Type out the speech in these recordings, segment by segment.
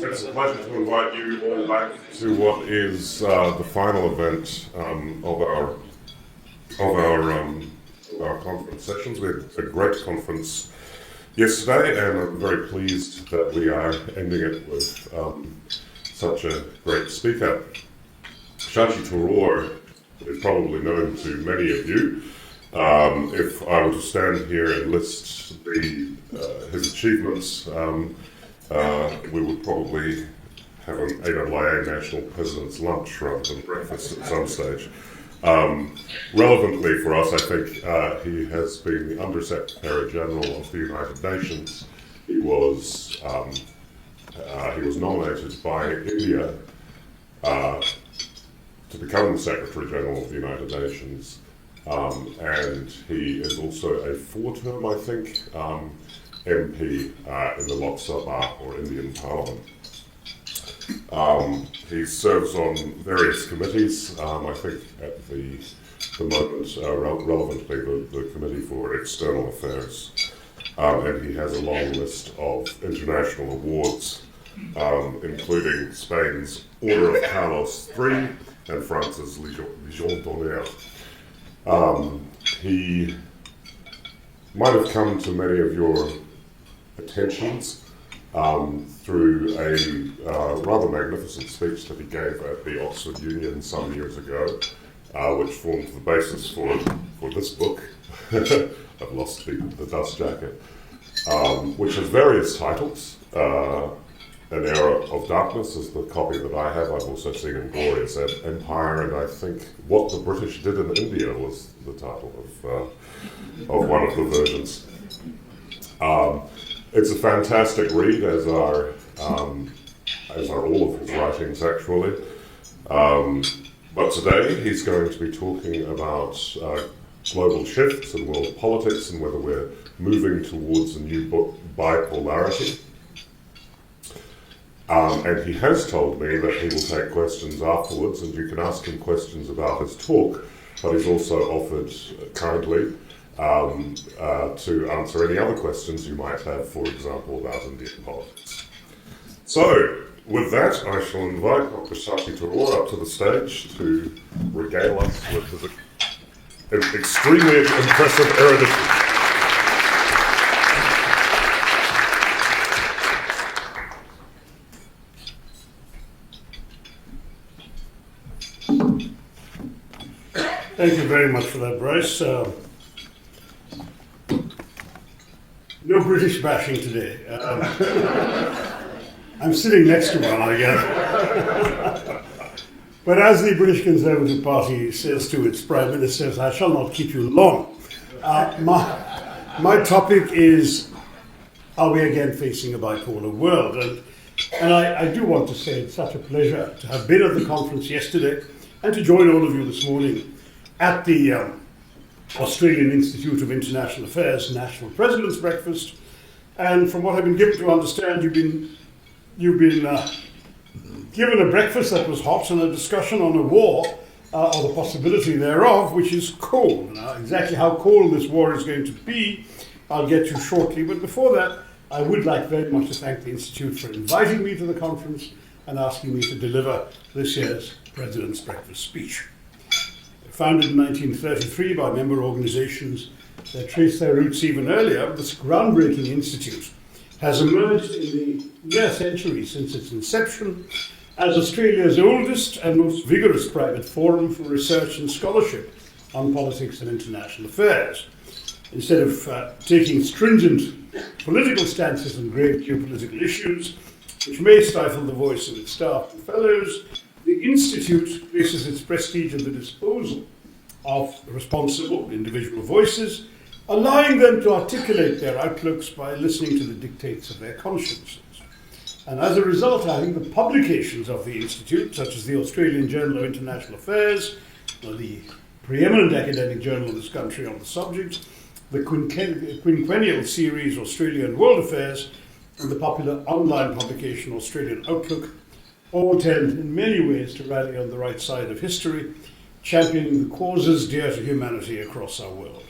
It's a pleasure to invite you all back to what is the final event of our conference sessions. We had a great conference yesterday, and I'm very pleased that we are ending it with such a great speaker. Shashi Tharoor is probably known to many of you. If I were to stand here and list his achievements, we would probably have an AIIA National President's Lunch rather than breakfast at some stage. Relevantly for us, I think he has been the Under-Secretary General of the United Nations. He was nominated by India to become the Secretary General of the United Nations, and he is also a four-term, I think, MP in the Lok Sabha, or Indian Parliament. He serves on various committees, I think at the moment, relevantly, the Committee for External Affairs. And he has a long list of international awards, including Spain's Order of Carlos III and France's Légion d'honneur. He might have come to many of your attentions through a rather magnificent speech that he gave at the Oxford Union some years ago, which formed the basis for this book. I've lost the dust jacket, which has various titles. An Era of Darkness is the copy that I have. I've also seen Inglorious Empire, and I think What the British Did in India was the title of one of the versions. It's a fantastic read, as are all of his writings, actually. But today he's going to be talking about global shifts in world politics and whether we're moving towards a new bipolarity. And he has told me that he will take questions afterwards, and you can ask him questions about his talk, but he's also offered kindly to answer any other questions you might have, for example, about Indian politics. So, with that, I shall invite Dr. Shashi Tharoor up to the stage to regale us with his extremely impressive erudition. Thank you very much for that, Bryce. No British bashing today. I'm sitting next to one, I guess. But as the British Conservative Party says to its Prime Ministers, I shall not keep you long. My topic is, are we again facing a bipolar world? And I do want to say it's such a pleasure to have been at the conference yesterday and to join all of you this morning at the Australian Institute of International Affairs National President's Breakfast. And from what I've been given to understand, you've been given a breakfast that was hot and a discussion on a war, or the possibility thereof, which is cold. Now, exactly how cold this war is going to be, I'll get to shortly. But before that, I would like very much to thank the Institute for inviting me to the conference and asking me to deliver this year's President's Breakfast speech. Founded in 1933 by member organizations that trace their roots even earlier, this groundbreaking institute has emerged in the near century since its inception as Australia's oldest and most vigorous private forum for research and scholarship on politics and international affairs. Instead of taking stringent political stances on grave geopolitical issues, which may stifle the voice of its staff and fellows, the Institute places its prestige at the disposal of responsible individual voices, allowing them to articulate their outlooks by listening to the dictates of their consciences. And as a result, I think the publications of the Institute, such as the Australian Journal of International Affairs, the preeminent academic journal in this country on the subject, the quinquennial series Australia and World Affairs, and the popular online publication Australian Outlook, all tend in many ways to rally on the right side of history, championing the causes dear to humanity across our world.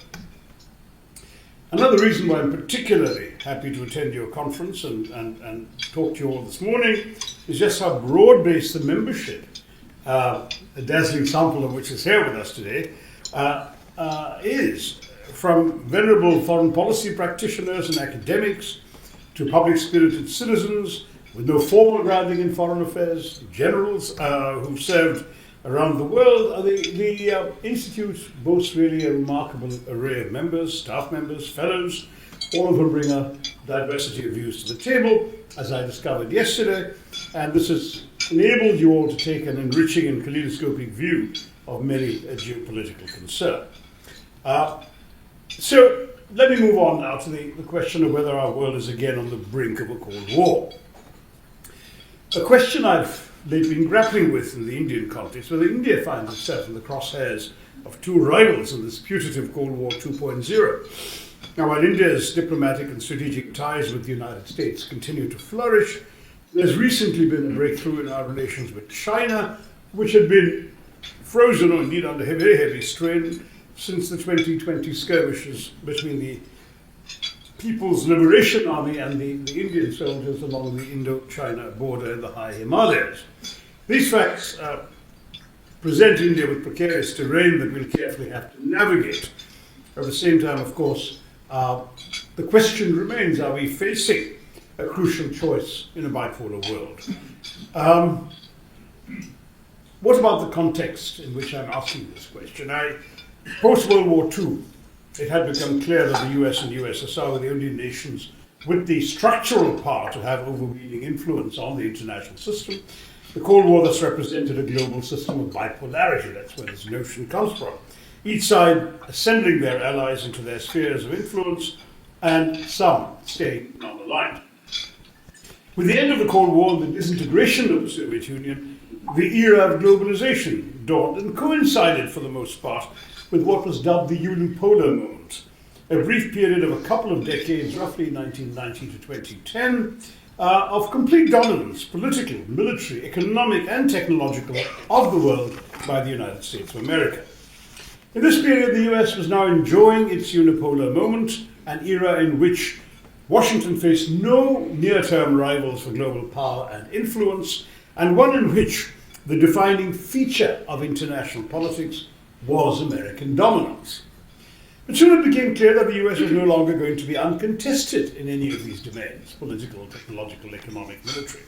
Another reason why I'm particularly happy to attend your conference and talk to you all this morning is just how broad-based the membership, a dazzling sample of which is here with us today, is, from venerable foreign policy practitioners and academics to public-spirited citizens with no formal grounding in foreign affairs, generals who've served around the world. The Institute boasts really a remarkable array of members, staff members, fellows, all of whom bring a diversity of views to the table, as I discovered yesterday, and this has enabled you all to take an enriching and kaleidoscopic view of many a geopolitical concern. So let me move on now to the question of whether our world is again on the brink of a Cold War. A question I've lately been grappling with in the Indian context, whether India finds itself in the crosshairs of two rivals in this putative Cold War 2.0. Now, while India's diplomatic and strategic ties with the United States continue to flourish, there's recently been a breakthrough in our relations with China, which had been frozen or indeed under very heavy strain since the 2020 skirmishes between the People's Liberation Army and the Indian soldiers along the Indo-China border in the high Himalayas. These facts present India with precarious terrain that we'll carefully have to navigate. At the same time, of course, the question remains, are we facing a crucial choice in a bipolar world? What about the context in which I'm asking this question? Post-World War II, it had become clear that the US and USSR were the only nations with the structural power to have overweening influence on the international system. The Cold War thus represented a global system of bipolarity. That's where this notion comes from. Each side assembling their allies into their spheres of influence, and some staying non-aligned. With the end of the Cold War and the disintegration of the Soviet Union, the era of globalization dawned and coincided, for the most part, with what was dubbed the unipolar moment, a brief period of a couple of decades, roughly 1990 to 2010, of complete dominance, political, military, economic, and technological, of the world by the United States of America. In this period, the US was now enjoying its unipolar moment, an era in which Washington faced no near-term rivals for global power and influence, and one in which the defining feature of international politics was American dominance. But soon it became clear that the US was no longer going to be uncontested in any of these domains, political, technological, economic, military.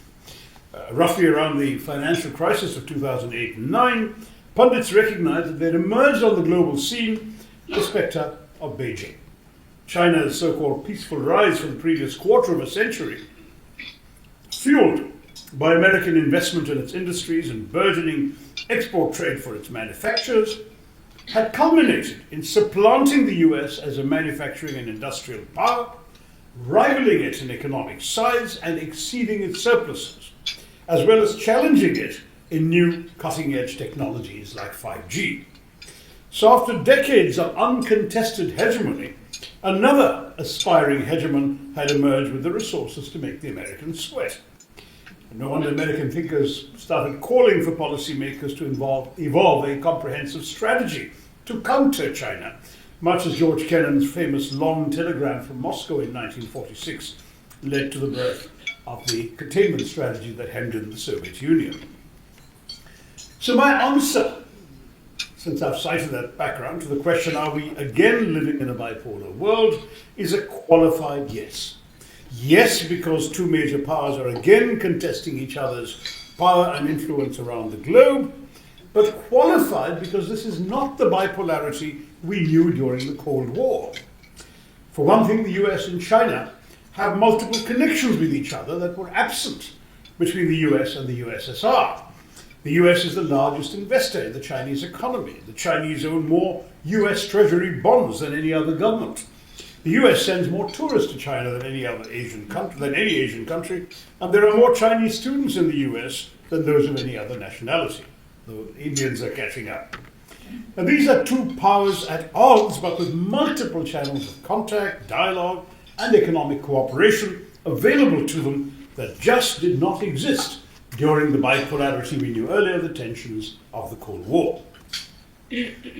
Roughly around the financial crisis of 2008 and 9, pundits recognized that they'd emerged on the global scene the spectre of Beijing. China's so-called peaceful rise for the previous quarter of a century, fueled by American investment in its industries and burgeoning export trade for its manufacturers, had culminated in supplanting the US as a manufacturing and industrial power, rivaling it in economic size and exceeding its surpluses, as well as challenging it in new cutting-edge technologies like 5G. So after decades of uncontested hegemony, another aspiring hegemon had emerged with the resources to make the Americans sweat. No wonder American thinkers started calling for policymakers to evolve a comprehensive strategy to counter China, much as George Kennan's famous long telegram from Moscow in 1946 led to the birth of the containment strategy that hemmed in the Soviet Union. So my answer, since I've cited that background, to the question, are we again living in a bipolar world, is a qualified yes. Yes, because two major powers are again contesting each other's power and influence around the globe, but qualified because this is not the bipolarity we knew during the Cold War. For one thing, the US and China have multiple connections with each other that were absent between the US and the USSR. The US is the largest investor in the Chinese economy. The Chinese own more US Treasury bonds than any other government. The US sends more tourists to China than any Asian country, and there are more Chinese students in the US than those of any other nationality. The Indians are catching up. Now, these are two powers at odds, but with multiple channels of contact, dialogue, and economic cooperation available to them that just did not exist during the bipolarity we knew earlier, the tensions of the Cold War.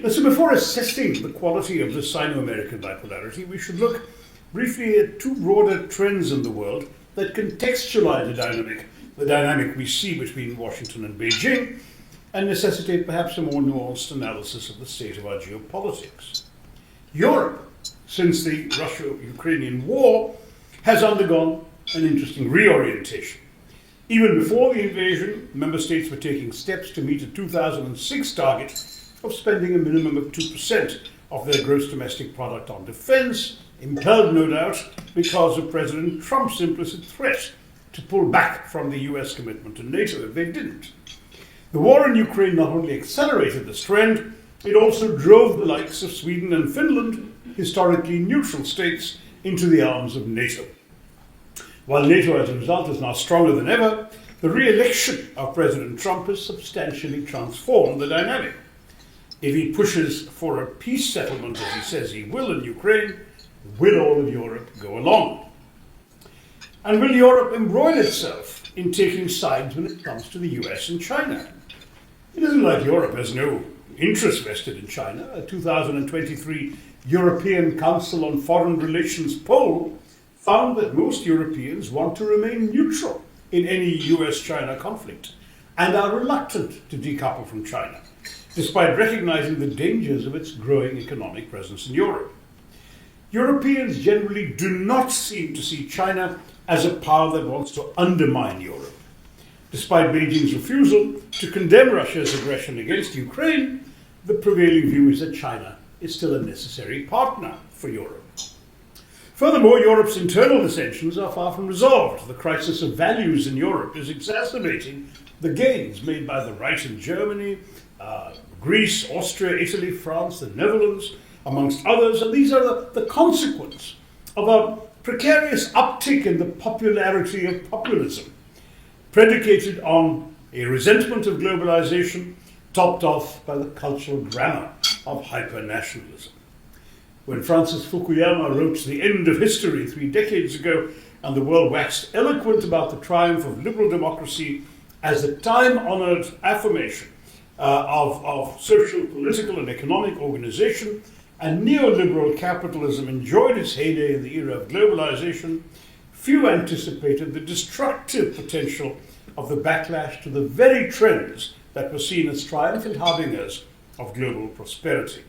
So before assessing the quality of this Sino-American bipolarity, we should look briefly at two broader trends in the world that contextualize the dynamic we see between Washington and Beijing, and necessitate perhaps a more nuanced analysis of the state of our geopolitics. Europe, since the Russia-Ukrainian war, has undergone an interesting reorientation. Even before the invasion, member states were taking steps to meet a 2006 target of spending a minimum of 2% of their gross domestic product on defense, impelled no doubt because of President Trump's implicit threat to pull back from the US commitment to NATO if they didn't. The war in Ukraine not only accelerated this trend, it also drove the likes of Sweden and Finland, historically neutral states, into the arms of NATO. While NATO as a result is now stronger than ever, the re-election of President Trump has substantially transformed the dynamic. If he pushes for a peace settlement, as he says he will in Ukraine, will all of Europe go along? And will Europe embroil itself in taking sides when it comes to the US and China? It isn't like Europe has no interest vested in China. A 2023 European Council on Foreign Relations poll found that most Europeans want to remain neutral in any US-China conflict and are reluctant to decouple from China, despite recognizing the dangers of its growing economic presence in Europe. Europeans generally do not seem to see China as a power that wants to undermine Europe. Despite Beijing's refusal to condemn Russia's aggression against Ukraine, the prevailing view is that China is still a necessary partner for Europe. Furthermore, Europe's internal dissensions are far from resolved. The crisis of values in Europe is exacerbating the gains made by the right in Germany, Greece, Austria, Italy, France, the Netherlands, amongst others, and these are the consequence of a precarious uptick in the popularity of populism, predicated on a resentment of globalization, topped off by the cultural grammar of hyper-nationalism. When Francis Fukuyama wrote The End of History 3 decades ago, and the world waxed eloquent about the triumph of liberal democracy as the time-honored affirmation of social, political, and economic organization, and neoliberal capitalism enjoyed its heyday in the era of globalization, few anticipated the destructive potential of the backlash to the very trends that were seen as triumphant harbingers of global prosperity.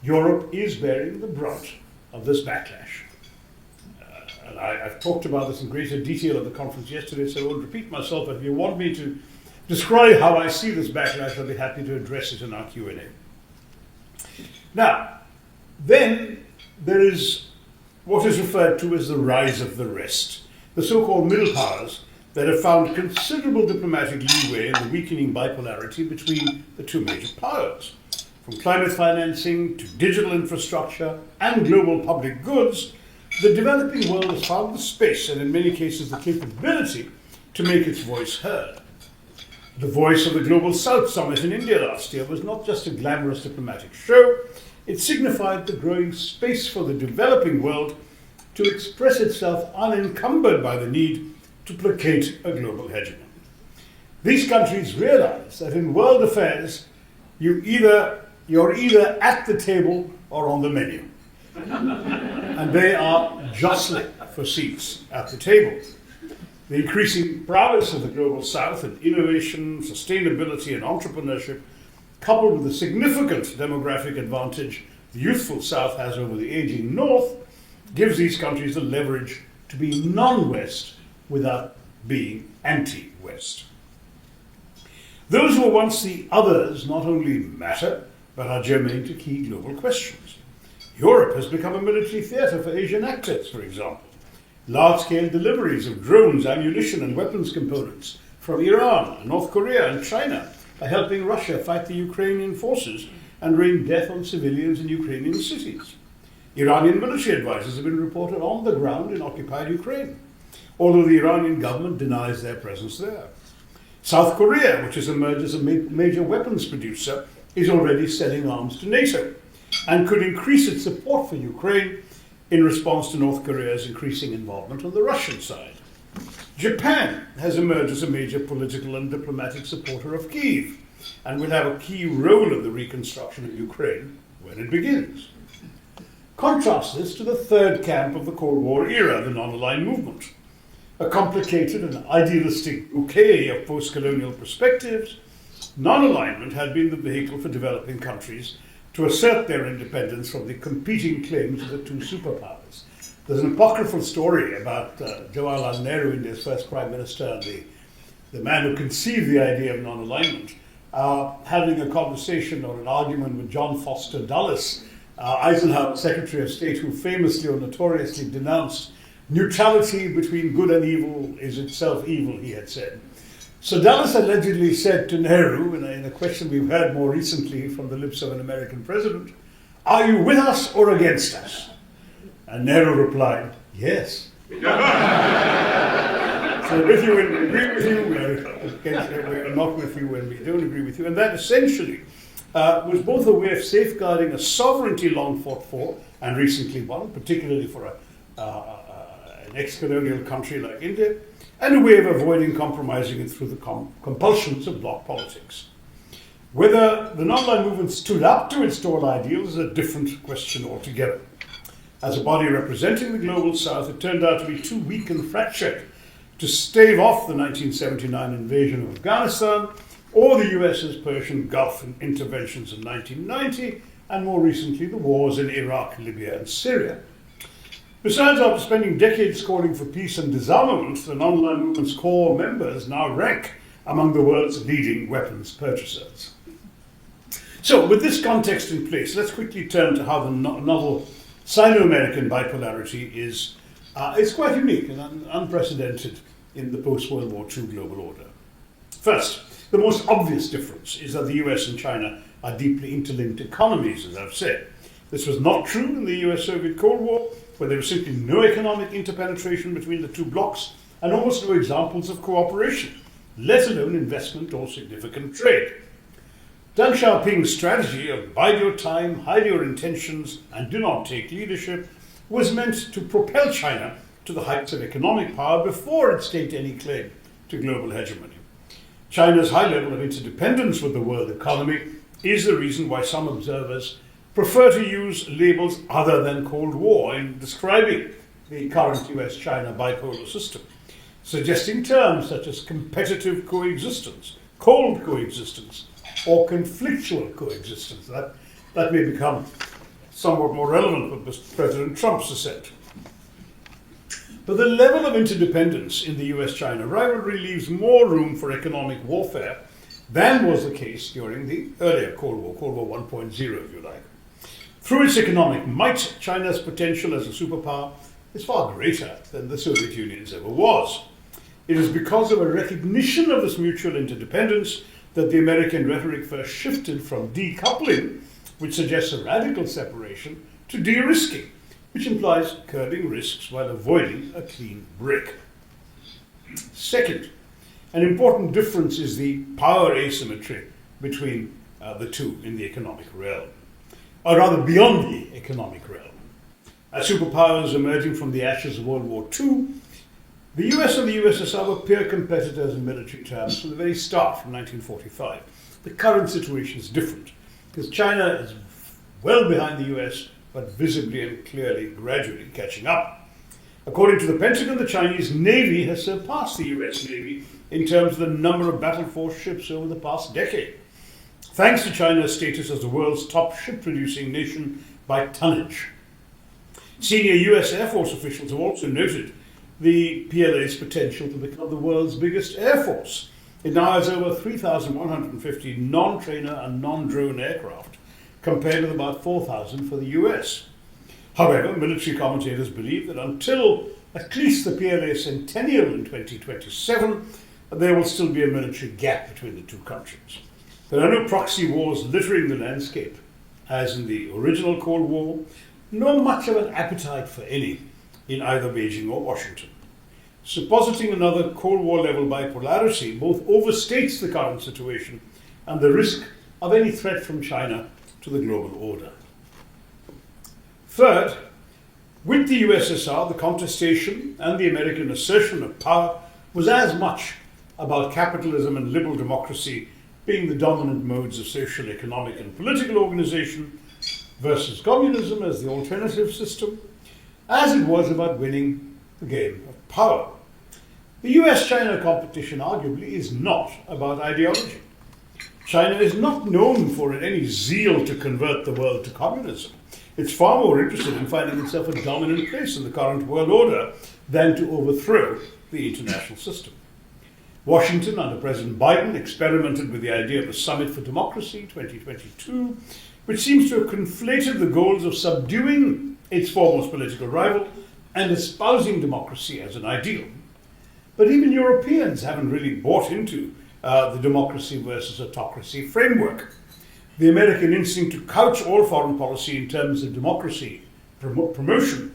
Europe is bearing the brunt of this backlash. And I've talked about this in greater detail at the conference yesterday, so I won't repeat myself, but if you want me to describe how I see this backlash, I'll be happy to address it in our Q&A. Now, then there is what is referred to as the rise of the rest, the so-called middle powers that have found considerable diplomatic leeway in the weakening bipolarity between the two major powers. From climate financing to digital infrastructure and global public goods, the developing world has found the space and in many cases the capability to make its voice heard. The Voice of the Global South Summit in India last year was not just a glamorous diplomatic show, it signified the growing space for the developing world to express itself unencumbered by the need to placate a global hegemon. These countries realize that in world affairs, you're either at the table or on the menu. And they are jostling for seats at the table. The increasing prowess of the Global South in innovation, sustainability, and entrepreneurship, coupled with the significant demographic advantage the youthful South has over the aging North, gives these countries the leverage to be non-West without being anti-West. Those who were once the others not only matter, but are germane to key global questions. Europe has become a military theatre for Asian actors, for example. Large-scale deliveries of drones, ammunition, and weapons components from Iran, North Korea, and China are helping Russia fight the Ukrainian forces and rain death on civilians in Ukrainian cities. Iranian military advisors have been reported on the ground in occupied Ukraine, although the Iranian government denies their presence there. South Korea, which has emerged as a major weapons producer, is already selling arms to NATO and could increase its support for Ukraine in response to North Korea's increasing involvement on the Russian side. Japan has emerged as a major political and diplomatic supporter of Kyiv and will have a key role in the reconstruction of Ukraine when it begins. Contrast this to the third camp of the Cold War era, the non-aligned movement. A complicated and idealistic bouquet of post-colonial perspectives, non-alignment had been the vehicle for developing countries to assert their independence from the competing claims of the two superpowers. There's an apocryphal story about Jawaharlal Nehru, India's first prime minister, and the man who conceived the idea of non-alignment, having a conversation or an argument with John Foster Dulles, Eisenhower's Secretary of State, who famously or notoriously denounced neutrality between good and evil is itself evil, he had said. So Dulles allegedly said to Nehru, in a question we've heard more recently from the lips of an American president, "Are you with us or against us?" And Nehru replied, "Yes." So with you when we agree with you, we're not with you when we don't agree with you. And that essentially was both a way of safeguarding a sovereignty long fought for and recently won, particularly for an ex-colonial country like India, and a way of avoiding compromising it through the compulsions of bloc politics. Whether the non-aligned movement stood up to its old ideals is a different question altogether. As a body representing the global south, it turned out to be too weak and fractured to stave off the 1979 invasion of Afghanistan or the US's Persian Gulf interventions in 1990, and more recently the wars in Iraq, Libya and Syria. Besides, after spending decades calling for peace and disarmament, the non-aligned movement's core members now rank among the world's leading weapons purchasers. So, with this context in place, let's quickly turn to how the novel Sino-American bipolarity is quite unique and unprecedented in the post-World War II global order. First, the most obvious difference is that the US and China are deeply interlinked economies, as I've said. This was not true in the US-Soviet Cold War, where there was simply no economic interpenetration between the two blocs and almost no examples of cooperation, let alone investment or significant trade. Deng Xiaoping's strategy of bide your time, hide your intentions, and do not take leadership was meant to propel China to the heights of economic power before it staked any claim to global hegemony. China's high level of interdependence with the world economy is the reason why some observers prefer to use labels other than Cold War in describing the current US-China bipolar system, suggesting terms such as competitive coexistence, cold coexistence, or conflictual coexistence. That may become somewhat more relevant with President Trump's ascent. But the level of interdependence in the US-China rivalry leaves more room for economic warfare than was the case during the earlier Cold War, Cold War 1.0 if you like. Through its economic might, China's potential as a superpower is far greater than the Soviet Union's ever was. It is because of a recognition of this mutual interdependence that the American rhetoric first shifted from decoupling, which suggests a radical separation, to de-risking, which implies curbing risks while avoiding a clean break. Second, an important difference is the power asymmetry between the two in the economic realm, or rather beyond the economic realm. As superpowers emerging from the ashes of World War II, the US and the USSR were peer competitors in military terms from the very start, from 1945. The current situation is different, because China is well behind the US, but visibly and clearly, gradually catching up. According to the Pentagon, the Chinese Navy has surpassed the US Navy in terms of the number of battle force ships over the past decade, thanks to China's status as the world's top ship-producing nation by tonnage. Senior US Air Force officials have also noted the PLA's potential to become the world's biggest air force. It now has over 3,150 non-trainer and non-drone aircraft, compared with about 4,000 for the US. However, military commentators believe that until at least the PLA centennial in 2027, there will still be a military gap between the two countries. There are no proxy wars littering the landscape, as in the original Cold War, nor much of an appetite for any in either Beijing or Washington. Suppositing another Cold War-level bipolarity both overstates the current situation and the risk of any threat from China to the global order. Third, with the USSR, the contestation and the American assertion of power was as much about capitalism and liberal democracy being the dominant modes of social, economic, and political organization versus communism as the alternative system, as it was about winning the game of power. The US-China competition arguably is not about ideology. China is not known for any zeal to convert the world to communism. It's far more interested in finding itself a dominant place in the current world order than to overthrow the international system. Washington, under President Biden, experimented with the idea of a Summit for Democracy 2022, which seems to have conflated the goals of subduing its foremost political rival and espousing democracy as an ideal. But even Europeans haven't really bought into the democracy versus autocracy framework. The American instinct to couch all foreign policy in terms of democracy promotion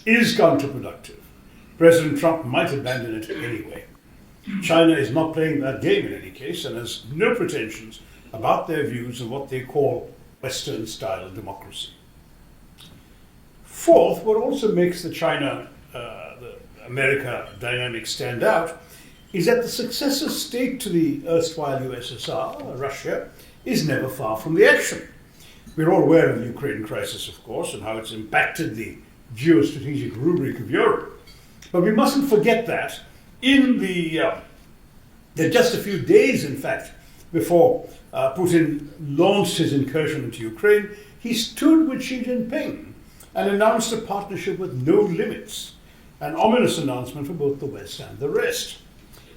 is counterproductive. President Trump might abandon it anyway. China is not playing that game in any case and has no pretensions about their views of what they call Western-style democracy. Fourth, what also makes the China-America dynamic stand out is that the successor state to the erstwhile USSR, Russia, is never far from the action. We're all aware of the Ukraine crisis, of course, and how it's impacted the geostrategic rubric of Europe. But we mustn't forget that in just a few days, in fact, before Putin launched his incursion into Ukraine, he stood with Xi Jinping and announced a partnership with no limits, an ominous announcement for both the West and the rest.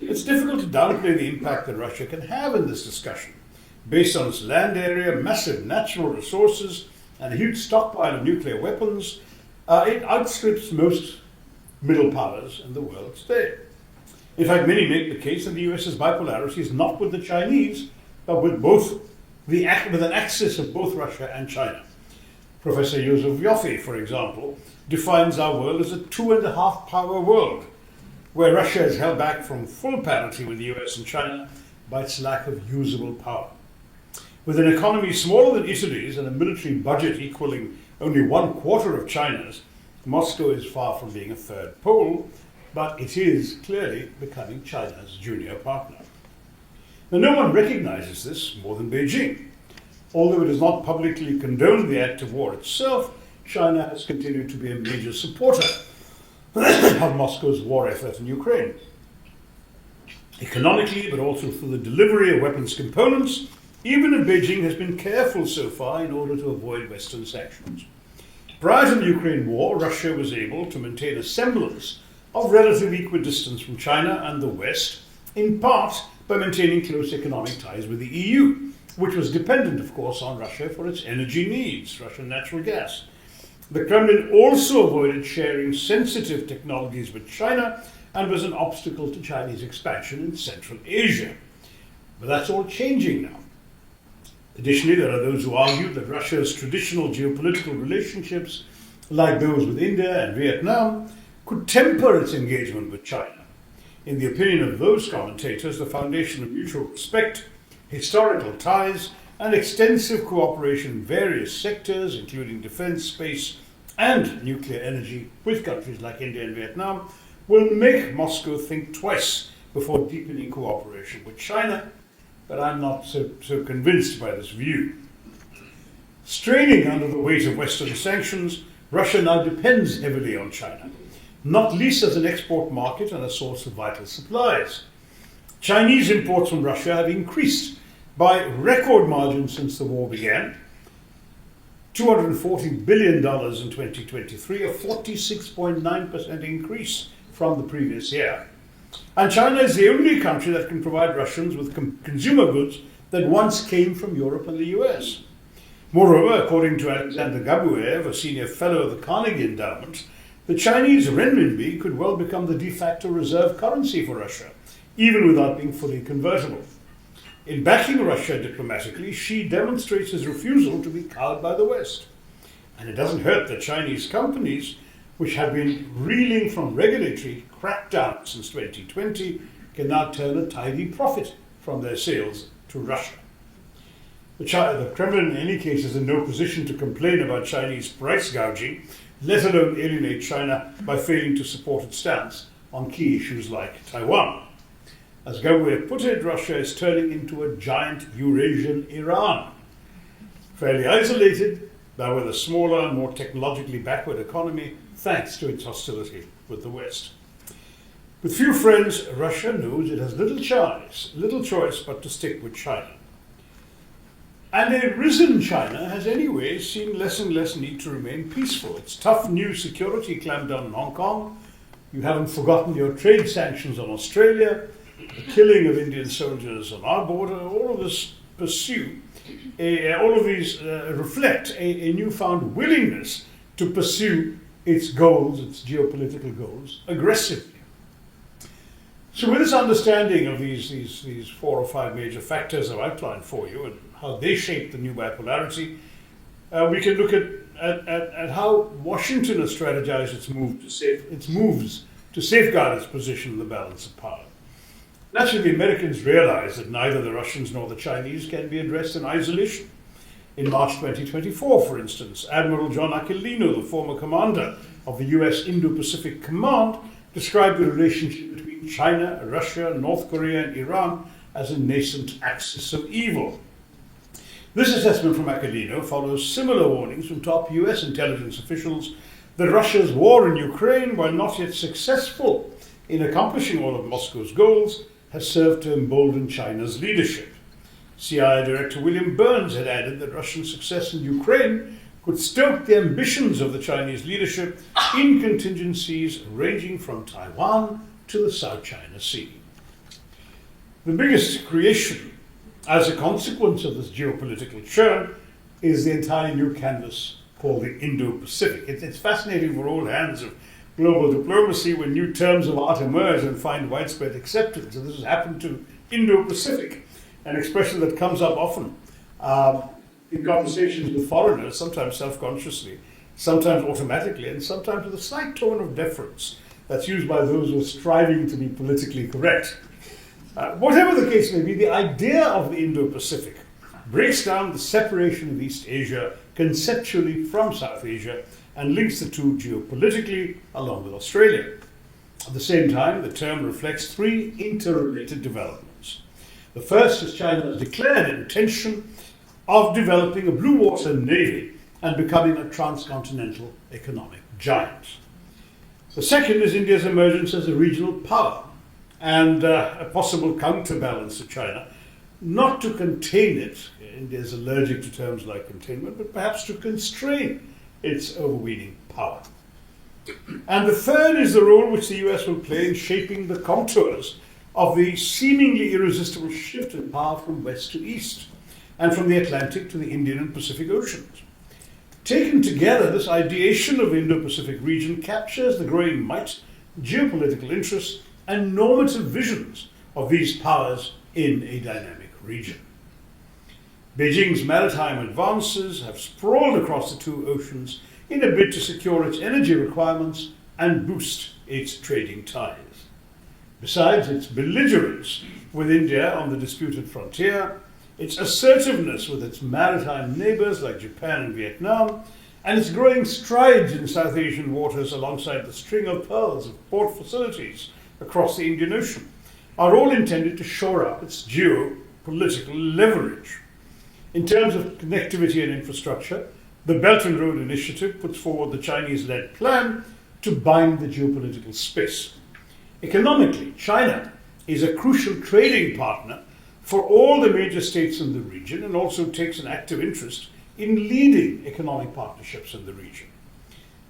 It's difficult to downplay the impact that Russia can have in this discussion. Based on its land area, massive natural resources, and a huge stockpile of nuclear weapons, it outstrips most middle powers in the world today. In fact, many make the case that the US's bipolarity is not with the Chinese, but with an axis of both Russia and China. Professor Joseph Yoffe, for example, defines our world as a 2.5 power world, where Russia is held back from full parity with the US and China by its lack of usable power. With an economy smaller than Italy's and a military budget equaling only 1/4 of China's, Moscow is far from being a third pole, but it is clearly becoming China's junior partner. Now, no one recognizes this more than Beijing. Although it has not publicly condoned the act of war itself, China has continued to be a major supporter of Moscow's war effort in Ukraine. Economically, but also through the delivery of weapons components, even if Beijing has been careful so far in order to avoid Western sanctions. Prior to the Ukraine war, Russia was able to maintain a semblance of relative equidistance from China and the West, in part by maintaining close economic ties with the EU, which was dependent, of course, on Russia for its energy needs, Russian natural gas. The Kremlin also avoided sharing sensitive technologies with China and was an obstacle to Chinese expansion in Central Asia. But that's all changing now. Additionally, there are those who argue that Russia's traditional geopolitical relationships, like those with India and Vietnam, could temper its engagement with China. In the opinion of those commentators, the foundation of mutual respect, historical ties, and extensive cooperation in various sectors, including defense, space, and nuclear energy with countries like India and Vietnam, will make Moscow think twice before deepening cooperation with China. But I'm not so convinced by this view. Straining under the weight of Western sanctions, Russia now depends heavily on China, not least as an export market and a source of vital supplies. Chinese imports from Russia have increased by record margins since the war began, $240 billion in 2023, a 46.9% increase from the previous year. And China is the only country that can provide Russians with consumer goods that once came from Europe and the US. Moreover, according to Alexander Gabuev, a senior fellow of the Carnegie Endowment, the Chinese renminbi could well become the de facto reserve currency for Russia, even without being fully convertible. In backing Russia diplomatically, Xi demonstrates his refusal to be cowed by the West. And it doesn't hurt that Chinese companies, which have been reeling from regulatory crackdown since 2020, can now turn a tidy profit from their sales to Russia. The Kremlin, in any case, is in no position to complain about Chinese price gouging, let alone alienate China by failing to support its stance on key issues like Taiwan. As Gabuev put it, Russia is turning into a giant Eurasian Iran, fairly isolated, now with a smaller and more technologically backward economy, thanks to its hostility with the West. With few friends, Russia knows it has little choice but to stick with China. And a risen China has anyway seen less and less need to remain peaceful. Its tough new security clampdown in Hong Kong, you haven't forgotten your trade sanctions on Australia, the killing of Indian soldiers on our border, all of this reflect a newfound willingness to pursue its goals, its geopolitical goals, aggressively. So with this understanding of these 4 or 5 major factors I've outlined for you and how they shape the new bipolarity, we can look at how Washington has strategized its moves to safeguard its position in the balance of power. Naturally, the Americans realize that neither the Russians nor the Chinese can be addressed in isolation. In March 2024, for instance, Admiral John Aquilino, the former commander of the US Indo-Pacific Command, described the relationship between China, Russia, North Korea, and Iran as a nascent axis of evil. This assessment from Aquilino follows similar warnings from top US intelligence officials that Russia's war in Ukraine, while not yet successful in accomplishing all of Moscow's goals, has served to embolden China's leadership. CIA Director William Burns had added that Russian success in Ukraine could stoke the ambitions of the Chinese leadership in contingencies ranging from Taiwan to the South China Sea. The biggest creation as a consequence of this geopolitical churn is the entirely new canvas called the Indo-Pacific. It's fascinating for all hands of global diplomacy when new terms of art emerge and find widespread acceptance. And this has happened to Indo-Pacific, an expression that comes up often in conversations with foreigners, sometimes self-consciously, sometimes automatically, and sometimes with a slight tone of deference that's used by those who are striving to be politically correct. Whatever the case may be, the idea of the Indo-Pacific breaks down the separation of East Asia conceptually from South Asia and links the two geopolitically along with Australia. At the same time, the term reflects 3 interrelated developments. The first is China's declared intention of developing a blue water navy and becoming a transcontinental economic giant. The second is India's emergence as a regional power and a possible counterbalance to China, not to contain it. India is allergic to terms like containment, but perhaps to constrain its overweening power. And the third is the role which the US will play in shaping the contours of the seemingly irresistible shift in power from west to east and from the Atlantic to the Indian and Pacific Oceans. Taken together, this ideation of the Indo-Pacific region captures the growing might, geopolitical interests, and normative visions of these powers in a dynamic region. Beijing's maritime advances have sprawled across the 2 oceans in a bid to secure its energy requirements and boost its trading ties. Besides its belligerence with India on the disputed frontier, its assertiveness with its maritime neighbors like Japan and Vietnam, and its growing strides in South Asian waters alongside the string of pearls of port facilities across the Indian Ocean, are all intended to shore up its geopolitical leverage. In terms of connectivity and infrastructure, the Belt and Road Initiative puts forward the Chinese-led plan to bind the geopolitical space. Economically, China is a crucial trading partner for all the major states in the region and also takes an active interest in leading economic partnerships in the region.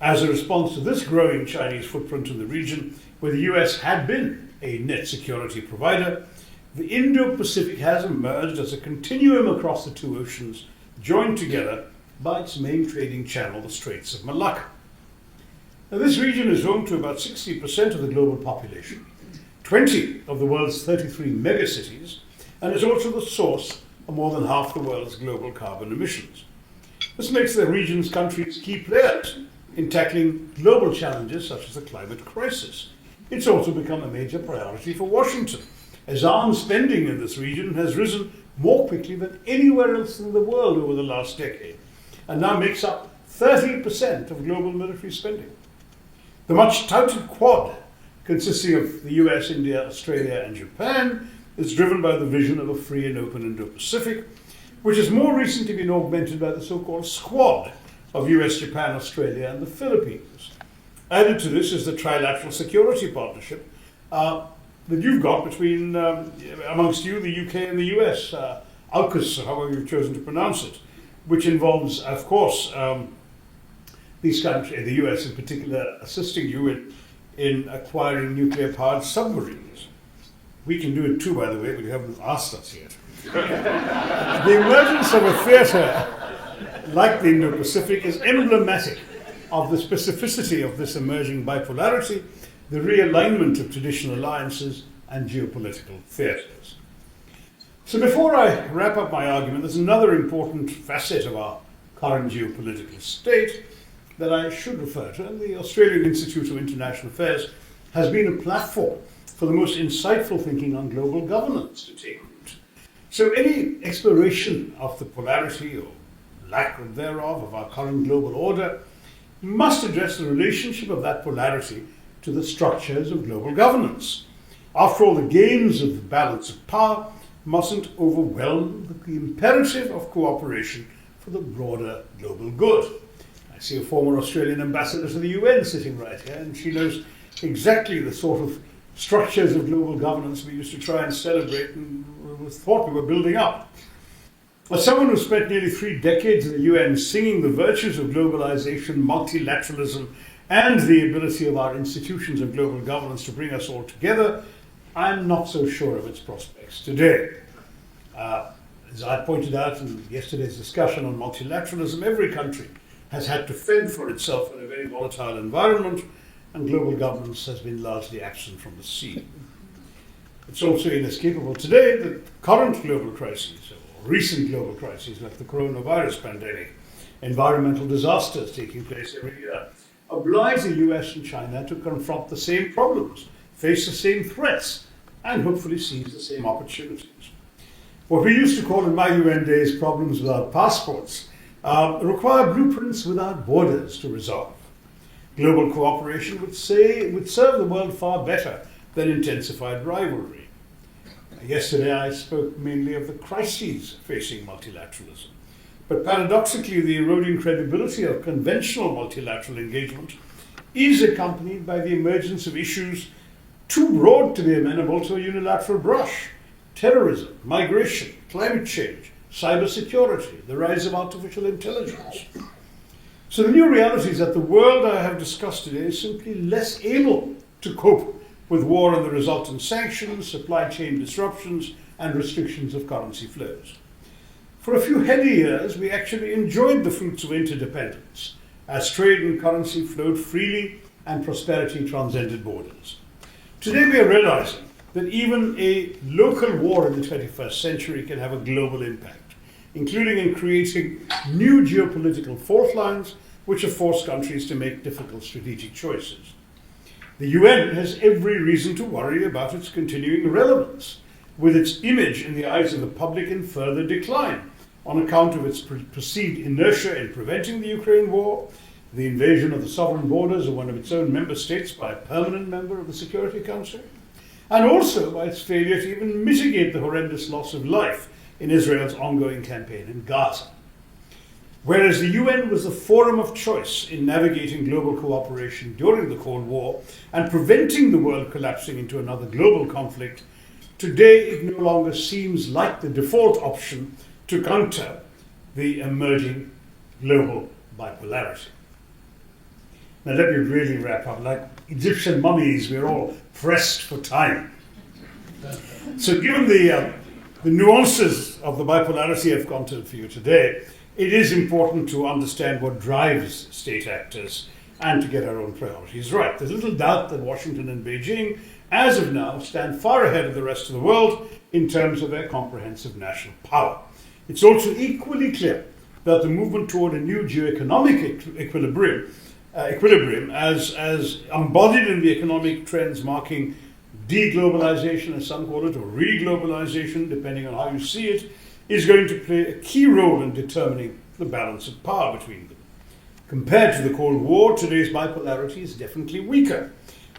As a response to this growing Chinese footprint in the region, where the US had been a net security provider, the Indo-Pacific has emerged as a continuum across the 2 oceans, joined together by its main trading channel, the Straits of Malacca. Now, this region is home to about 60% of the global population, 20 of the world's 33 megacities, and is also the source of more than half the world's global carbon emissions. This makes the region's countries key players in tackling global challenges such as the climate crisis. It's also become a major priority for Washington, as arms spending in this region has risen more quickly than anywhere else in the world over the last decade, and now makes up 30% of global military spending. The much touted Quad, consisting of the US, India, Australia, and Japan, is driven by the vision of a free and open Indo-Pacific, which has more recently been augmented by the so-called Squad, of US, Japan, Australia, and the Philippines. Added to this is the trilateral security partnership that you've got between, amongst you, the UK and the US, AUKUS, or however you've chosen to pronounce it, which involves, of course, these countries, the US in particular, assisting you in acquiring nuclear-powered submarines. We can do it too, by the way, but you haven't asked us yet. The emergence of a theatre like the Indo-Pacific is emblematic of the specificity of this emerging bipolarity, the realignment of traditional alliances and geopolitical theatres. So before I wrap up my argument, there's another important facet of our current geopolitical state that I should refer to, and the Australian Institute of International Affairs has been a platform for the most insightful thinking on global governance to take root. So any exploration of the polarity or lack thereof of our current global order must address the relationship of that polarity to the structures of global governance. After all, the games of the balance of power mustn't overwhelm the imperative of cooperation for the broader global good. I see a former Australian ambassador to the UN sitting right here, and she knows exactly the sort of structures of global governance we used to try and celebrate and thought we were building up. As someone who spent nearly 3 decades in the UN singing the virtues of globalization, multilateralism, and the ability of our institutions of global governance to bring us all together, I'm not so sure of its prospects today. As I pointed out in yesterday's discussion on multilateralism, every country has had to fend for itself in a very volatile environment, and global governance has been largely absent from the scene. It's also inescapable today that current global crises, or recent global crises like the coronavirus pandemic, environmental disasters taking place every year, oblige the US and China to confront the same problems, face the same threats, and hopefully seize the same opportunities. What we used to call in my UN days problems without passports require blueprints without borders to resolve. Global cooperation would serve the world far better than intensified rivalry. Yesterday I spoke mainly of the crises facing multilateralism. But paradoxically, the eroding credibility of conventional multilateral engagement is accompanied by the emergence of issues too broad to be amenable to a unilateral brush: terrorism, migration, climate change, cybersecurity, the rise of artificial intelligence. So the new reality is that the world I have discussed today is simply less able to cope with war and the resultant sanctions, supply chain disruptions, and restrictions of currency flows. For a few heady years, we actually enjoyed the fruits of interdependence, as trade and currency flowed freely and prosperity transcended borders. Today we are realizing that even a local war in the 21st century can have a global impact, including in creating new geopolitical fault lines which have forced countries to make difficult strategic choices. The UN has every reason to worry about its continuing relevance, with its image in the eyes of the public in further decline on account of its perceived inertia in preventing the Ukraine war, the invasion of the sovereign borders of one of its own member states by a permanent member of the Security Council, and also by its failure to even mitigate the horrendous loss of life in Israel's ongoing campaign in Gaza. Whereas the UN was the forum of choice in navigating global cooperation during the Cold War and preventing the world collapsing into another global conflict, today it no longer seems like the default option to counter the emerging global bipolarity. Now let me really wrap up. Like Egyptian mummies, we're all pressed for time. So given the nuances of the bipolarity I've gone to for you today, it is important to understand what drives state actors and to get our own priorities right. There's little doubt that Washington and Beijing, as of now, stand far ahead of the rest of the world in terms of their comprehensive national power. It's also equally clear that the movement toward a new geoeconomic equilibrium, as embodied in the economic trends marking deglobalization, as some call it, or reglobalization, depending on how you see it, is going to play a key role in determining the balance of power between them. Compared to the Cold War, today's bipolarity is definitely weaker,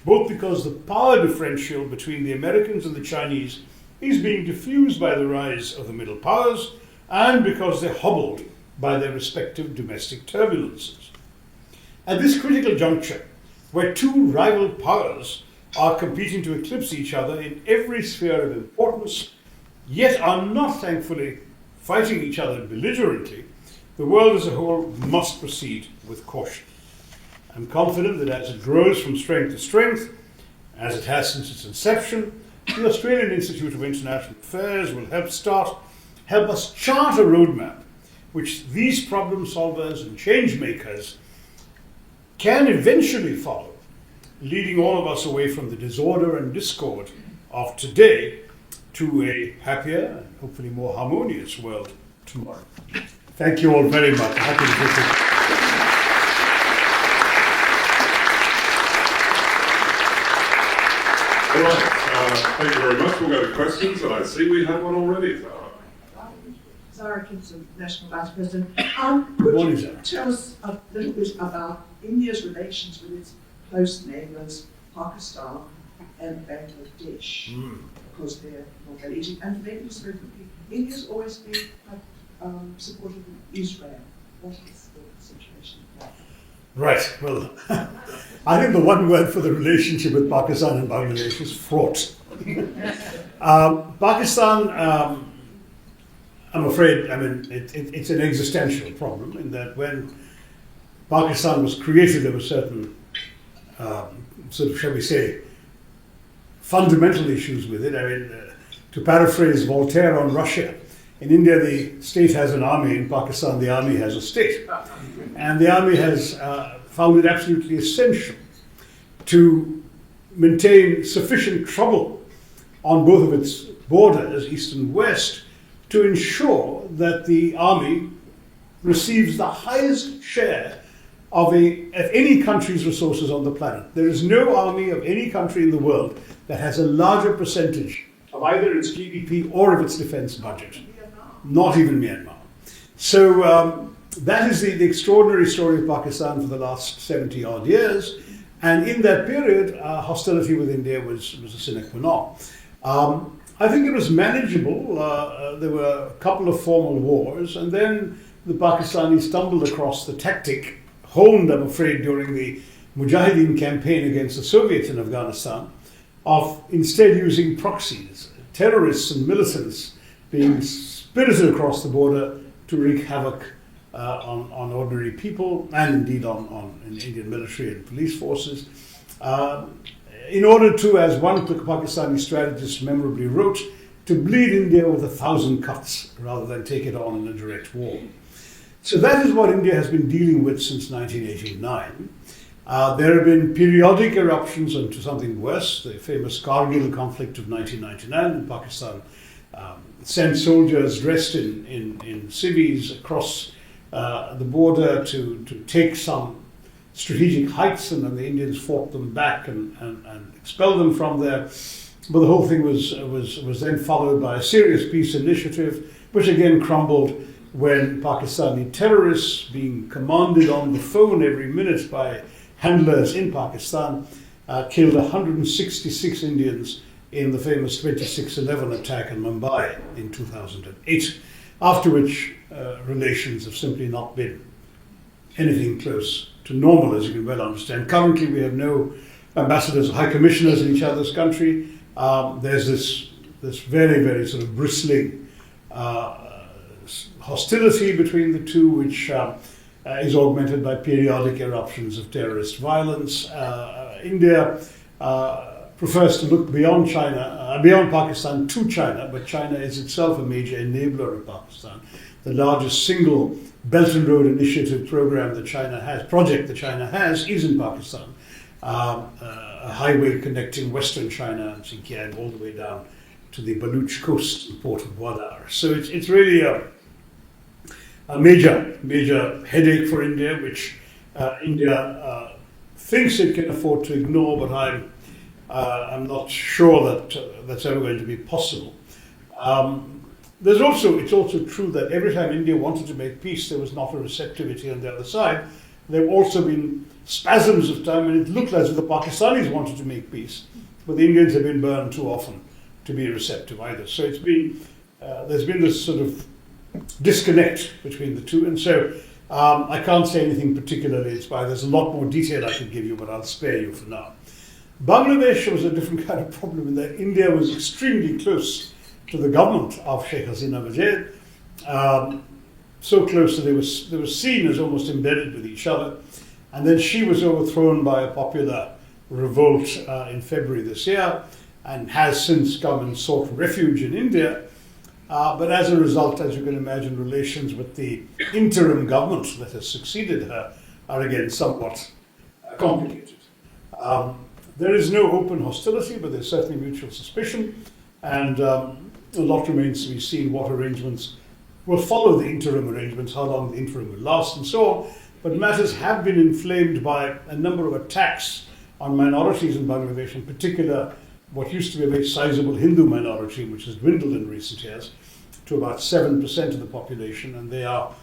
both because the power differential between the Americans and the Chinese is being diffused by the rise of the middle powers, and because they're hobbled by their respective domestic turbulences. At this critical juncture, where two rival powers are competing to eclipse each other in every sphere of importance, yet are not, thankfully, fighting each other belligerently, the world as a whole must proceed with caution. I'm confident that as it grows from strength to strength, as it has since its inception, the Australian Institute of International Affairs will help us chart a roadmap which these problem solvers and change makers can eventually follow, leading all of us away from the disorder and discord of today to a happier and hopefully more harmonious world tomorrow. Thank you all very much. Happy to take it. All right, thank you very much. We'll go to questions, and I see we have one already. Zara Gibson, National Vice President. Good morning, Could Zara. you tell us a little bit about India's relations with its close neighbours, Pakistan and Bangladesh, because they're not that easy. And maybe just very quickly, India's always been supportive of Israel. What is the situation like? Right, well, I think the one word for the relationship with Pakistan and Bangladesh is fraught. Pakistan, I'm afraid, it's an existential problem in that when Pakistan was created, there were certain, shall we say, fundamental issues with it. To paraphrase Voltaire on Russia, in India the state has an army, in Pakistan the army has a state. And the army has found it absolutely essential to maintain sufficient trouble on both of its borders, east and west, to ensure that the army receives the highest share of any country's resources on the planet. There is no army of any country in the world that has a larger percentage of either its GDP or of its defense budget. Not even Myanmar. So that is the extraordinary story of Pakistan for the last 70 odd years. And in that period, hostility with India was a sine qua non. I think it was manageable. There were a couple of formal wars, and then the Pakistanis stumbled across the tactic, honed, I'm afraid, during the Mujahideen campaign against the Soviets in Afghanistan, of instead using proxies, terrorists and militants being spirited across the border to wreak havoc on ordinary people and indeed on Indian military and police forces. In order to, as one Pakistani strategist memorably wrote, to bleed India with 1,000 cuts rather than take it on in a direct war. So that is what India has been dealing with since 1989. There have been periodic eruptions into something worse. The famous Kargil conflict of 1999 in Pakistan sent soldiers dressed in civis across the border to take some strategic heights, and then the Indians fought them back and expelled them from there. But the whole thing was then followed by a serious peace initiative, which again crumbled when Pakistani terrorists, being commanded on the phone every minute by handlers in Pakistan, killed 166 Indians in the famous 26/11 attack in Mumbai in 2008, after which relations have simply not been anything close to normal, as you can well understand. Currently, we have no ambassadors or high commissioners in each other's country. There's this very, very sort of bristling hostility between the two, which is augmented by periodic eruptions of terrorist violence. India prefers to look beyond China, beyond Pakistan to China, but China is itself a major enabler of Pakistan. The largest single Belt and Road Initiative project that China has is in Pakistan. A highway connecting western China and Xinjiang all the way down to the Baluch coast and port of Gwadar. So it's really a major headache for India, which India thinks it can afford to ignore, but I'm not sure that that's ever going to be possible. It's also true that every time India wanted to make peace, there was not a receptivity on the other side. There have also been spasms of time when it looked as if the Pakistanis wanted to make peace, but the Indians have been burned too often to be receptive either. So there's been this sort of disconnect between the two. And so I can't say anything particularly inspired. There's a lot more detail I could give you, but I'll spare you for now. Bangladesh was a different kind of problem in that India was extremely close to the government of Sheikh Hasina Wajid, so close that they were seen as almost embedded with each other. And then she was overthrown by a popular revolt in February this year and has since come and sought refuge in India. But as a result, as you can imagine, relations with the interim government that has succeeded her are again somewhat complicated. There is no open hostility, but there's certainly mutual suspicion, and a lot remains to be seen what arrangements will follow the interim arrangements, how long the interim will last, and so on. But matters have been inflamed by a number of attacks on minorities in Bangladesh, in particular what used to be a very sizable Hindu minority, which has dwindled in recent years to about 7% of the population, and they have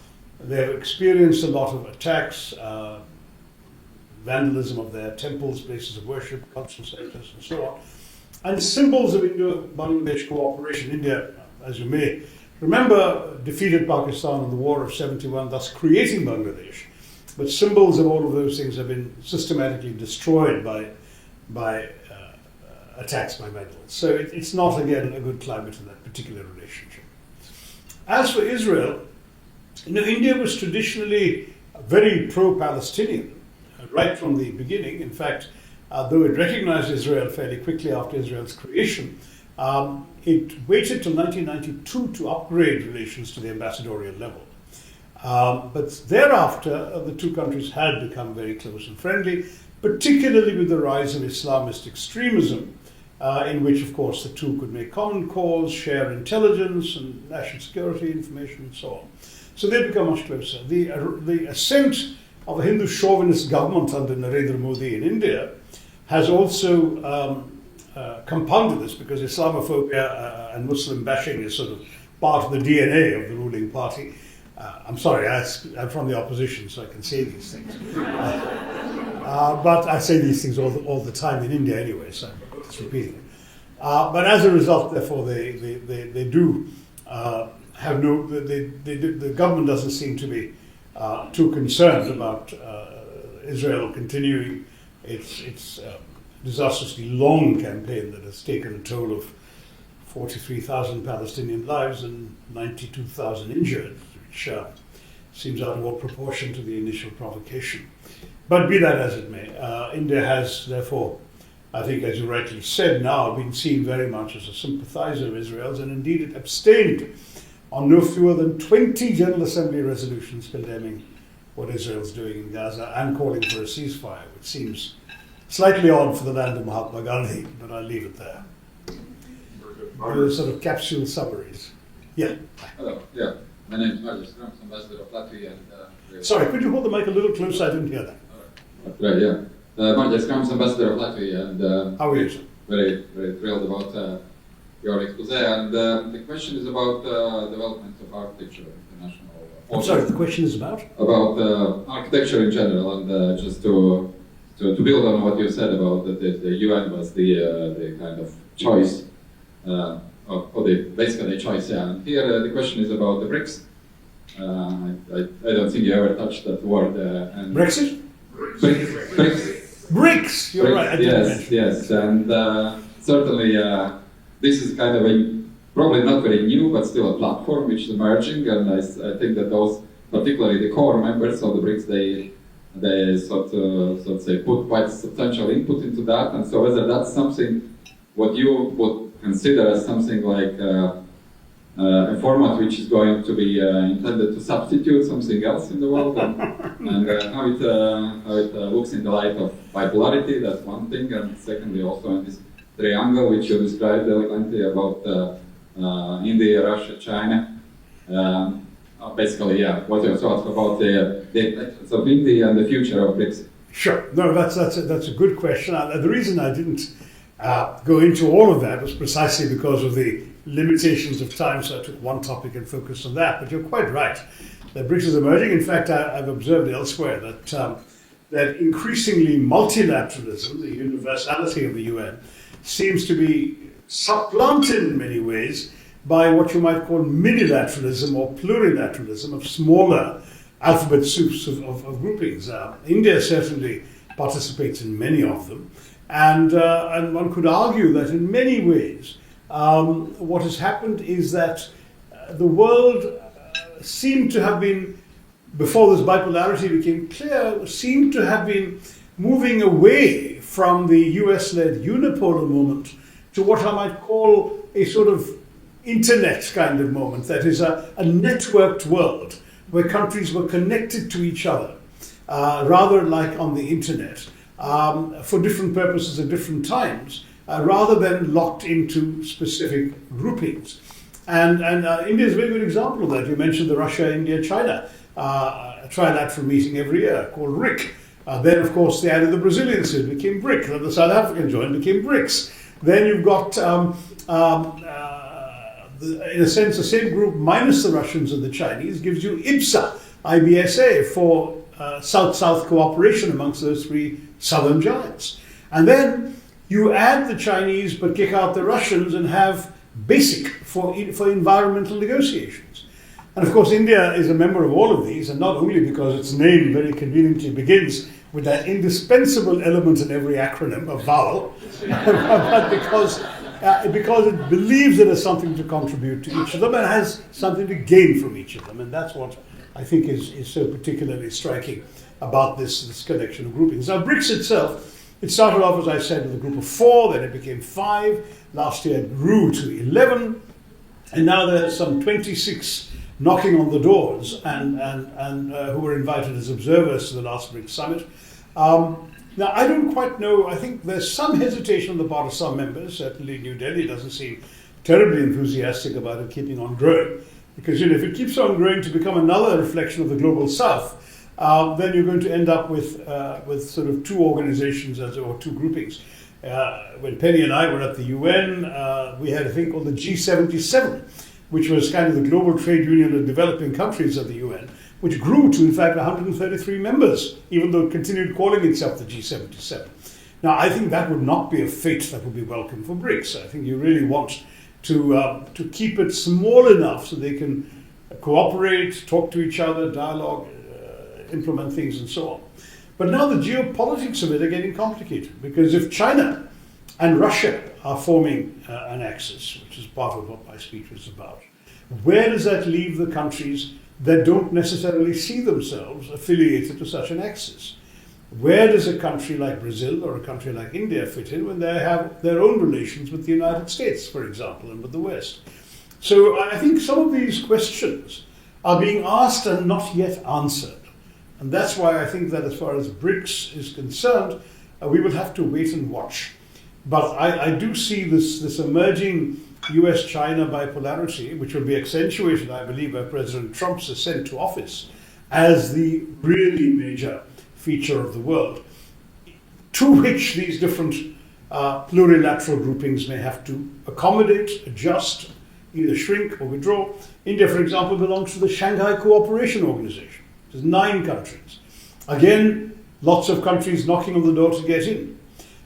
experienced a lot of attacks, vandalism of their temples, places of worship, cultural centers, and so on. And symbols of Indo-Bangladesh cooperation. India, as you may remember, defeated Pakistan in the War of 71, thus creating Bangladesh. But symbols of all of those things have been systematically destroyed by attacks by vandals. So it's not, again, a good climate in that particular relationship. As for Israel, India was traditionally very pro-Palestinian right from the beginning. In fact, though it recognized Israel fairly quickly after Israel's creation, it waited till 1992 to upgrade relations to the ambassadorial level. But thereafter, the two countries had become very close and friendly, particularly with the rise of Islamist extremism, in which, of course, the two could make common cause, share intelligence and national security information, and so on. So they've become much closer. The ascent of a Hindu chauvinist government under Narendra Modi in India has also compounded this, because Islamophobia and Muslim bashing is sort of part of the DNA of the ruling party. I'm sorry, I'm from the opposition, so I can say these things. But I say these things all the time in India anyway, so I'm just repeating it. But as a result, therefore, they do have no. The government doesn't seem to be too concerned about Israel continuing its disastrously long campaign that has taken a toll of 43,000 Palestinian lives and 92,000 injured, which seems out of all proportion to the initial provocation. But be that as it may, India has, therefore, I think, as you rightly said, now been seen very much as a sympathizer of Israel's, and indeed it abstained on no fewer than 20 General Assembly resolutions condemning what Israel's doing in Gaza and calling for a ceasefire, which seems slightly odd for the land of Mahatma Gandhi, but I'll leave it there. Those sort of capsule summaries. Yeah. Hello, yeah. My name is Marcus Krams, Ambassador of Latvia. And, Sorry, could you hold the mic a little closer? I didn't hear that. Right, yeah. Marcus Krams, Ambassador of Latvia, and How are you, sir? very, very thrilled about your expose. And the question is about development of architecture, international. I'm sorry, the question is about? About architecture in general, and just to build on what you said about that the UN was the kind of choice, or basically the choice. Yeah. And here the question is about the BRICS. I don't think you ever touched that word. And Brexit? BRICS. BRICS, you're right. I didn't mention. Yes, and certainly this is kind of probably not very new, but still a platform which is emerging, and I think that those, particularly the core members of the BRICS, they sort of say put quite substantial input into that, and so whether that's something what you would consider as something like a format which is going to be intended to substitute something else in the world, and how it looks in the light of bipolarity, that's one thing, and secondly also in this triangle which you described elegantly about India, Russia, China. Basically, yeah, what your thoughts about the elections of India and the future of BRICS? Sure. No, that's a good question. The reason I didn't go into all of that was precisely because of the limitations of time, so I took one topic and focused on that. But you're quite right. That BRICS is emerging. In fact, I've observed elsewhere that increasingly multilateralism, the universality of the UN, seems to be supplanted in many ways by what you might call minilateralism or plurilateralism of smaller alphabet soups of groupings. India certainly participates in many of them, and one could argue that in many ways what has happened is that the world seemed to have been, before this bipolarity became clear, seemed to have been moving away from the US-led unipolar moment to what I might call a sort of internet kind of moment, that is a networked world where countries were connected to each other, rather like on the internet, for different purposes at different times, rather than locked into specific groupings. And India is a very good example of that. You mentioned the Russia, India, China trilateral meeting every year called RIC. Then, of course, they added the Brazilians, it became BRIC. Then the South African joined, became BRICS. Then you've got, in a sense, the same group minus the Russians and the Chinese gives you IBSA, IBSA, for South-South cooperation amongst those three southern giants. And then you add the Chinese but kick out the Russians and have BASIC for environmental negotiations. And of course, India is a member of all of these, and not only because its name very conveniently begins with that indispensable element in every acronym, a vowel, but because it believes it has something to contribute to each of them and has something to gain from each of them. And that's what I think is so particularly striking about this collection of groupings. Now, BRICS itself, it started off, as I said, with a group of 4, then it became 5. Last year it grew to 11, and now there are some 26 knocking on the doors and who were invited as observers to the last BRICS summit. Now, I don't quite know, I think there's some hesitation on the part of some members. Certainly New Delhi doesn't seem terribly enthusiastic about it keeping on growing, because if it keeps on growing to become another reflection of the global south, then you're going to end up with sort of 2 organizations or 2 groupings. When Penny and I were at the UN, we had a thing called the G77, which was kind of the global trade union of developing countries of the UN, which grew to, in fact, 133 members, even though it continued calling itself the G77. Now, I think that would not be a fate that would be welcome for BRICS. I think you really want to keep it small enough so they can cooperate, talk to each other, dialogue, implement things, and so on. But now the geopolitics of it are getting complicated, because if China and Russia are forming an axis, which is part of what my speech was about, where does that leave the countries that don't necessarily see themselves affiliated to such an axis? Where does a country like Brazil or a country like India fit in when they have their own relations with the United States, for example, and with the West? So I think some of these questions are being asked and not yet answered. And that's why I think that as far as BRICS is concerned, we will have to wait and watch. But I do see this emerging US-China bipolarity, which will be accentuated, I believe, by President Trump's ascent to office, as the really major feature of the world, to which these different plurilateral groupings may have to accommodate, adjust, either shrink or withdraw. India, for example, belongs to the Shanghai Cooperation Organization. There's 9 countries. Again, lots of countries knocking on the door to get in.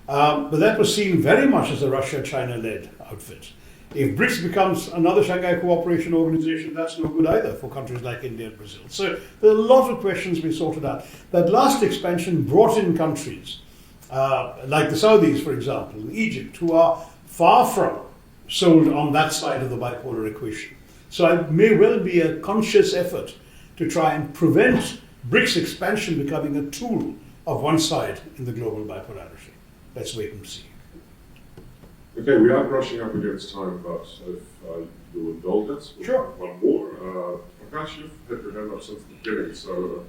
But that was seen very much as a Russia-China-led outfit. If BRICS becomes another Shanghai Cooperation Organization, that's no good either for countries like India and Brazil. So there are a lot of questions we sorted out. That last expansion brought in countries like the Saudis, for example, and Egypt, who are far from sold on that side of the bipolar equation. So it may well be a conscious effort to try and prevent BRICS expansion becoming a tool of one side in the global bipolarity. Let's wait and see. Okay, we are brushing up against time, but if you'll indulge us, we'll Sure. have one more. Prakash, you've had your hand up since the beginning, so...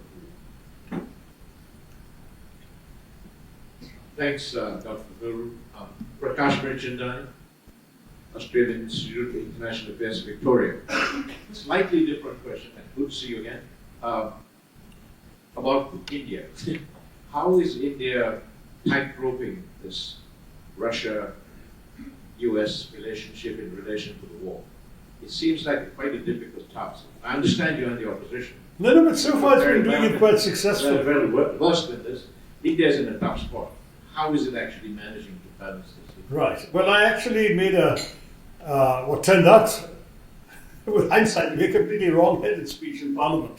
Thanks, Dr. Tharoor. Prakash Merchandani, Australian Institute of International Affairs, Victoria. Slightly different question, and good to see you again. About India. How is India tight-roping this Russia-US relationship in relation to the war? It seems like quite a difficult task. I understand you're in the opposition. No, but so far it's been doing it quite successfully. Very worse than this. India's in a tough spot. How is it actually managing to balance this? Right. Well, I actually made what turned out with hindsight, made a completely wrong-headed speech in Parliament,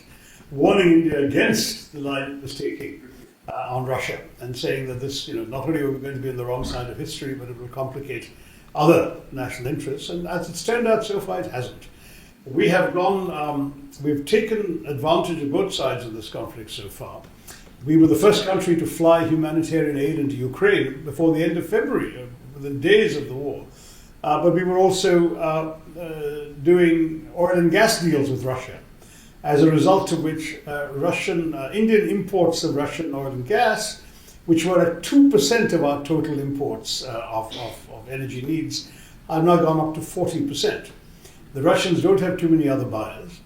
warning India against the line it was taking on Russia, and saying that this, not only are we going to be on the wrong side of history, but it will complicate other national interests. And as it's turned out so far, it hasn't. We have we've taken advantage of both sides of this conflict so far. We were the first country to fly humanitarian aid into Ukraine before the end of February, within days of the war. But we were also doing oil and gas deals with Russia, as a result of which Indian imports of Russian oil and gas, which were at 2% of our total imports of energy needs, have now gone up to 40%. The Russians don't have too many other buyers.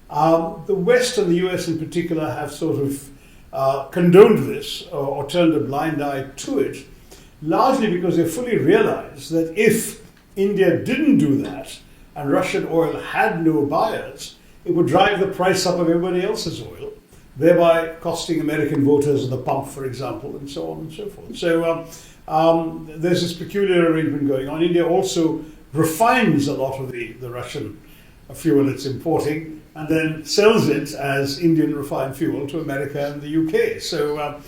The West and the US in particular have sort of condoned this or turned a blind eye to it, largely because they fully realize that if India didn't do that and Russian oil had no buyers, it would drive the price up of everybody else's oil, thereby costing American voters at the pump, for example, and so on and so forth. So there's this peculiar arrangement going on. India also refines a lot of the Russian fuel it's importing and then sells it as Indian refined fuel to America and the UK. So,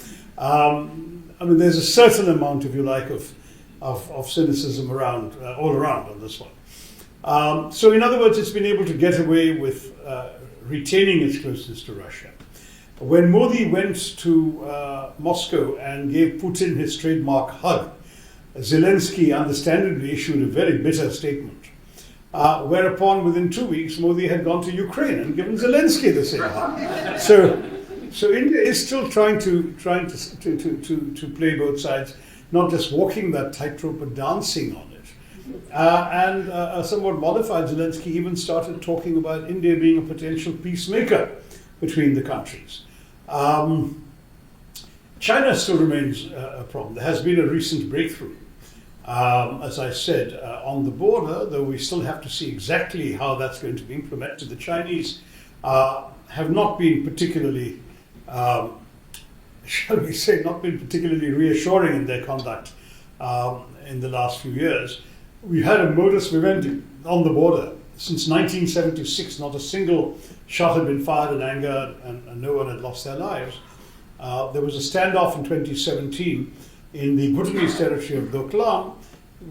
there's a certain amount, if you like, of cynicism around, all around on this one. So in other words, it's been able to get away with retaining its closeness to Russia. When Modi went to Moscow and gave Putin his trademark hug, Zelensky understandably issued a very bitter statement. Whereupon, within 2 weeks, Modi had gone to Ukraine and given Zelensky the same hug. So India is still trying to play both sides, not just walking that tightrope, but dancing on it. And a somewhat modified Zelensky even started talking about India being a potential peacemaker between the countries. China still remains a problem. There has been a recent breakthrough, as I said, on the border, though we still have to see exactly how that's going to be implemented. The Chinese have not been particularly, shall we say, not been particularly reassuring in their conduct in the last few years. We've had a modus vivendi on the border. Since 1976, not a single shot had been fired in anger and no one had lost their lives. There was a standoff in 2017 in the Bhutanese territory of Doklam,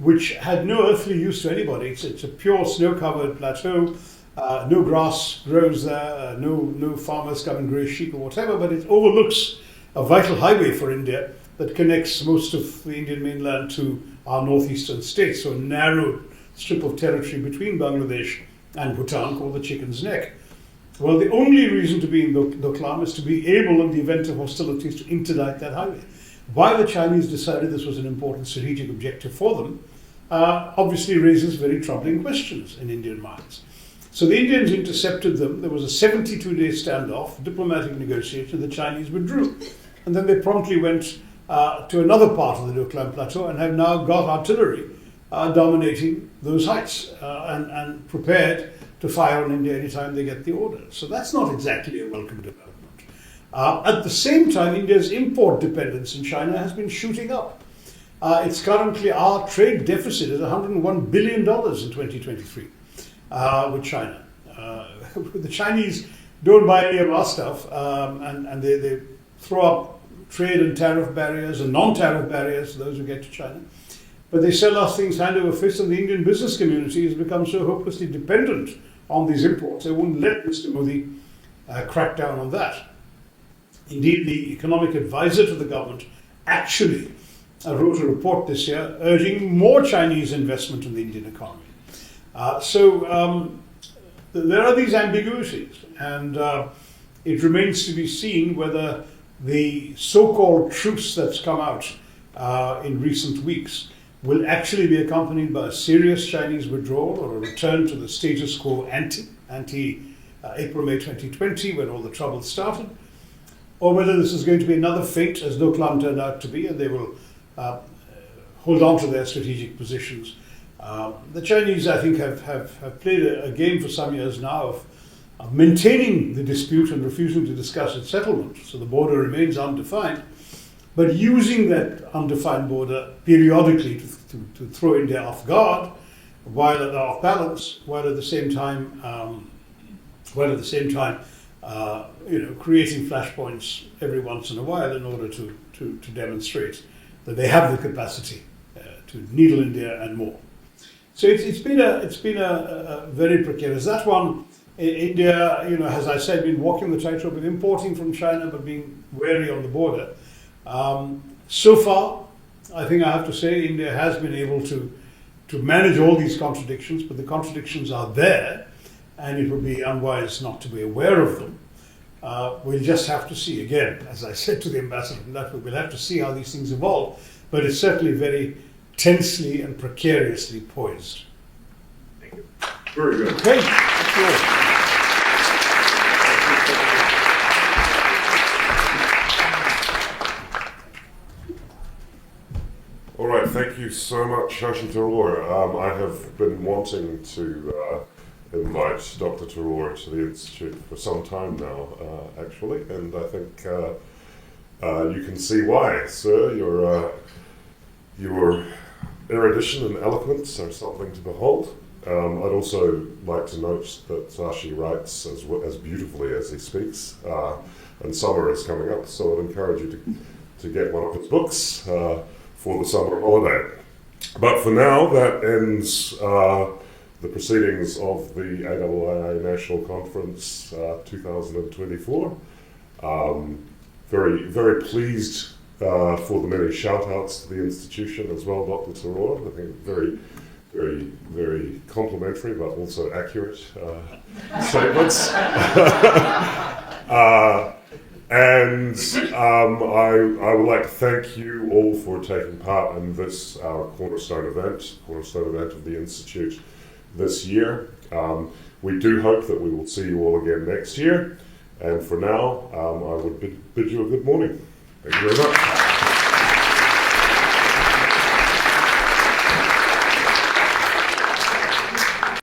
which had no earthly use to anybody. It's a pure snow-covered plateau. No grass grows there. No farmers come and graze sheep or whatever, but it overlooks a vital highway for India that connects most of the Indian mainland to our northeastern states, so a narrow strip of territory between Bangladesh and Bhutan called the Chicken's Neck. Well, the only reason to be in Doklam is to be able, in the event of hostilities, to interdict that highway. Why the Chinese decided this was an important strategic objective for them obviously raises very troubling questions in Indian minds. So the Indians intercepted them. There was a 72-day standoff, diplomatic negotiation. The Chinese withdrew. And then they promptly went to another part of the Doklam Plateau and have now got artillery dominating those heights and prepared to fire on India anytime they get the order. So that's not exactly a welcome development. At the same time, India's import dependence in China has been shooting up. It's currently, our trade deficit is $101 billion in 2023 with China. The Chinese don't buy any of our stuff and they throw up trade and tariff barriers and non-tariff barriers to those who get to China. But they sell us things hand over fist, and the Indian business community has become so hopelessly dependent on these imports. They won't let Mr. Modi crack down on that. Indeed, the economic advisor to the government actually wrote a report this year urging more Chinese investment in the Indian economy. So there are these ambiguities, and it remains to be seen whether the so-called truce that's come out in recent weeks will actually be accompanied by a serious Chinese withdrawal or a return to the status quo ante April, May 2020, when all the trouble started, or whether this is going to be another fate, as Doklam turned out to be, and they will hold on to their strategic positions. The Chinese, I think, have played a game for some years now of maintaining the dispute and refusing to discuss its settlement, so the border remains undefined, but using that undefined border periodically to throw India off guard while they're off balance, while at the same time, creating flashpoints every once in a while in order to demonstrate that they have the capacity to needle India and more. So it's been a very precarious. That one, India, as I said, been walking the tightrope with importing from China, but being wary on the border. So far, I think I have to say, India has been able to manage all these contradictions, but the contradictions are there, and it would be unwise not to be aware of them. We'll just have to see, again, as I said to the ambassador, that we'll have to see how these things evolve, but it's certainly very tensely and precariously poised. Very good. Okay. Sure. All right, thank you so much, Shashi Tharoor. I have been wanting to invite Dr. Tharoor to the Institute for some time now, actually, and I think you can see why, sir. Your erudition and eloquence are something to behold. I'd also like to note that Shashi writes as beautifully as he speaks, and summer is coming up, so I'd encourage you to get one of his books for the summer holiday. But for now, that ends the proceedings of the AIIA National Conference 2024. Very, very pleased for the many shout-outs to the institution as well, Dr. Tharoor. I think very, very, very complimentary but also accurate statements. And I would like to thank you all for taking part in this, our cornerstone event of the Institute this year. We do hope that we will see you all again next year. And for now, I would bid you a good morning. Thank you very much.